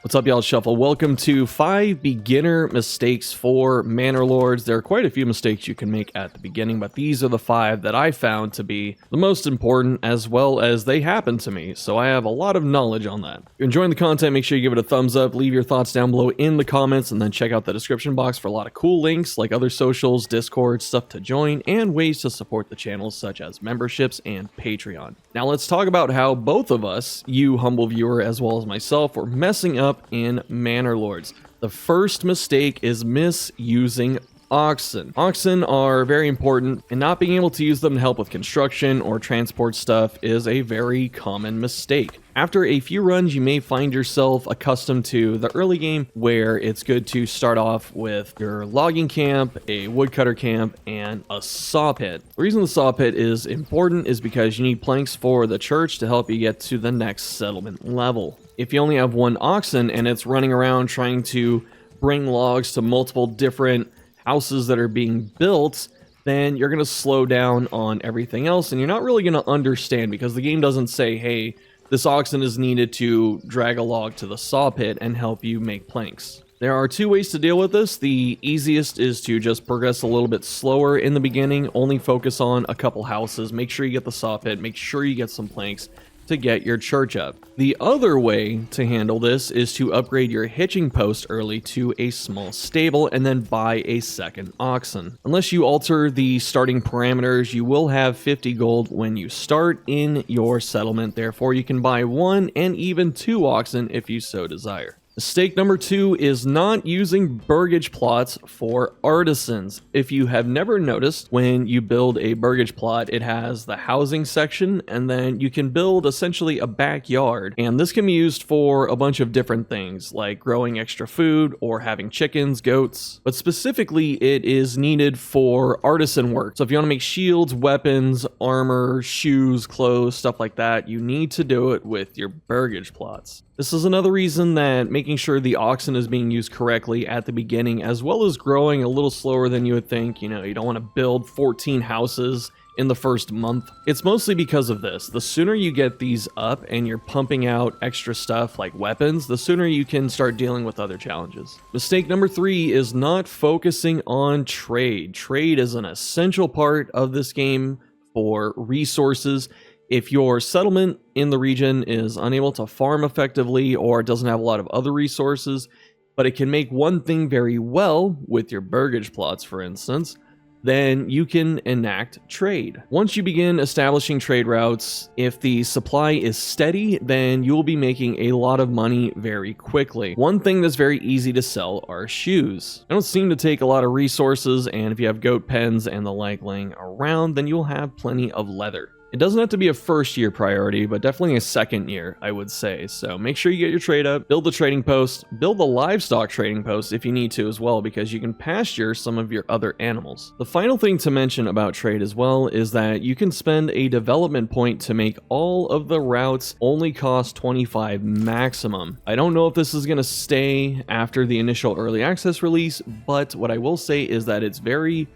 What's up, y'all? Shuffle. Welcome to 5 beginner mistakes for Manor Lords. There are quite a few mistakes you can make at the beginning, but these are the 5 that I found to be the most important, as well as they happen to me, so I have a lot of knowledge on that. If you're enjoying the content, make sure you give it a thumbs up, leave your thoughts down below in the comments, and then check out the description box for a lot of cool links like other socials, Discord, stuff to join, and ways to support the channel such as memberships and Patreon. Now let's talk about how both of us, you humble viewer as well as myself, were messing up in Manor Lords. The first mistake is misusing oxen. Oxen are very important, and not being able to use them to help with construction or transport stuff is a very common mistake. After a few runs, you may find yourself accustomed to the early game where it's good to start off with your logging camp, a woodcutter camp, and a saw pit. The reason the saw pit is important is because you need planks for the church to help you get to the next settlement level. If you only have one oxen and it's running around trying to bring logs to multiple different houses that are being built, then you're going to slow down on everything else, and you're not really going to understand because the game doesn't say, hey, this oxen is needed to drag a log to the saw pit and help you make planks. There are 2 ways to deal with this. The easiest is to just progress a little bit slower in the beginning, only focus on a couple houses, make sure you get the saw pit, make sure you get some planks to get your church up. The other way to handle this is to upgrade your hitching post early to a small stable and then buy a second oxen. Unless you alter the starting parameters, you will have 50 gold when you start in your settlement. Therefore, you can buy 1 and even 2 oxen if you so desire. Mistake number 2 is not using burgage plots for artisans. If you have never noticed, when you build a burgage plot, it has the housing section, and then you can build essentially a backyard. And this can be used for a bunch of different things, like growing extra food or having chickens, goats. But specifically, it is needed for artisan work. So if you want to make shields, weapons, armor, shoes, clothes, stuff like that, you need to do it with your burgage plots. This is another reason that making sure the oxen is being used correctly at the beginning, as well as growing a little slower than you would think. You know, you don't want to build 14 houses in the first month. It's mostly because of this. The sooner you get these up and you're pumping out extra stuff like weapons, the sooner you can start dealing with other challenges. Mistake number 3 is not focusing on trade. Trade is an essential part of this game for resources. If your settlement in the region is unable to farm effectively or doesn't have a lot of other resources, but it can make one thing very well with your burgage plots, for instance, then you can enact trade. Once you begin establishing trade routes, if the supply is steady, then you'll be making a lot of money very quickly. One thing that's very easy to sell are shoes. They don't seem to take a lot of resources, and if you have goat pens and the like laying around, then you'll have plenty of leather. It doesn't have to be a first-year priority, but definitely a second year, I would say. So make sure you get your trade up, build the trading post, build the livestock trading post if you need to as well, because you can pasture some of your other animals. The final thing to mention about trade as well is that you can spend a development point to make all of the routes only cost 25 maximum. I don't know if this is going to stay after the initial early access release, but what I will say is that it's very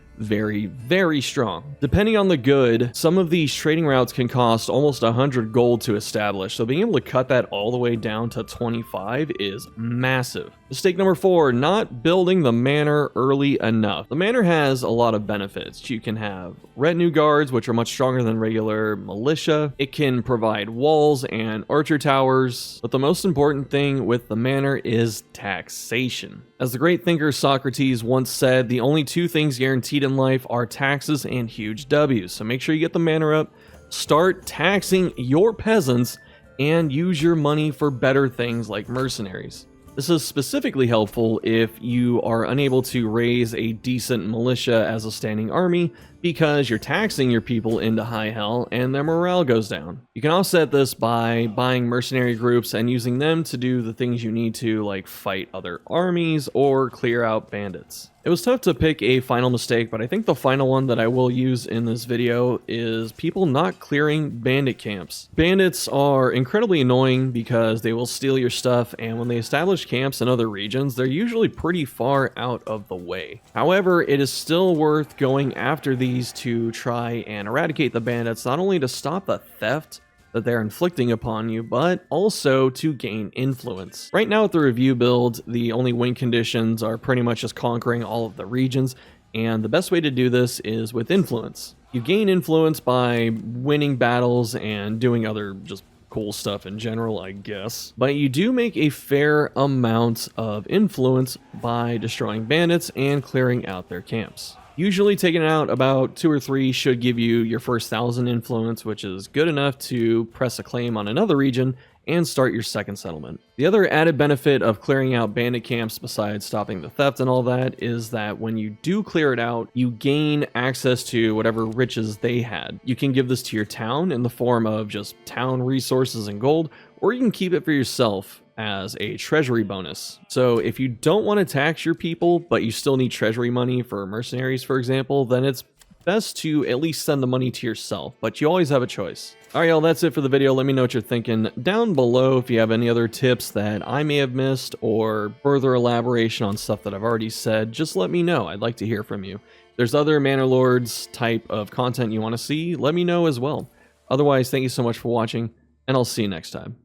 strong. Depending on the good, some of these trading routes can cost almost 100 gold to establish, so being able to cut that all the way down to 25 is massive. Mistake number 4, not building the manor early enough. The manor has a lot of benefits. You can have retinue guards, which are much stronger than regular militia. It can provide walls and archer towers, but the most important thing with the manor is taxation. As the great thinker Socrates once said, the only 2 things guaranteed in life are taxes and huge W's. So make sure you get the manor up, start taxing your peasants, and use your money for better things like mercenaries. This is specifically helpful if you are unable to raise a decent militia as a standing army because you're taxing your people into high hell and their morale goes down. You can offset this by buying mercenary groups and using them to do the things you need to, like fight other armies or clear out bandits. It was tough to pick a final mistake, but I think the final one that I will use in this video is people not clearing bandit camps. Bandits are incredibly annoying because they will steal your stuff, and when they establish camps in other regions, they're usually pretty far out of the way. However, it is still worth going after these to try and eradicate the bandits, not only to stop the theft that they're inflicting upon you, but also to gain influence. Right now with the review build, the only win conditions are pretty much just conquering all of the regions, and the best way to do this is with influence. You gain influence by winning battles and doing other just cool stuff in general, I guess. But you do make a fair amount of influence by destroying bandits and clearing out their camps. Usually taking out about 2 or 3 should give you your first 1,000 influence, which is good enough to press a claim on another region and start your second settlement. The other added benefit of clearing out bandit camps besides stopping the theft and all that is that when you do clear it out, you gain access to whatever riches they had. You can give this to your town in the form of just town resources and gold, or you can keep it for yourself as a treasury bonus. So if you don't want to tax your people, but you still need treasury money for mercenaries, for example, then it's best to at least send the money to yourself, but you always have a choice. Alright y'all, that's it for the video. Let me know what you're thinking down below. If you have any other tips that I may have missed or further elaboration on stuff that I've already said, just let me know. I'd like to hear from you. If there's other Manor Lords type of content you want to see, let me know as well. Otherwise, thank you so much for watching, and I'll see you next time.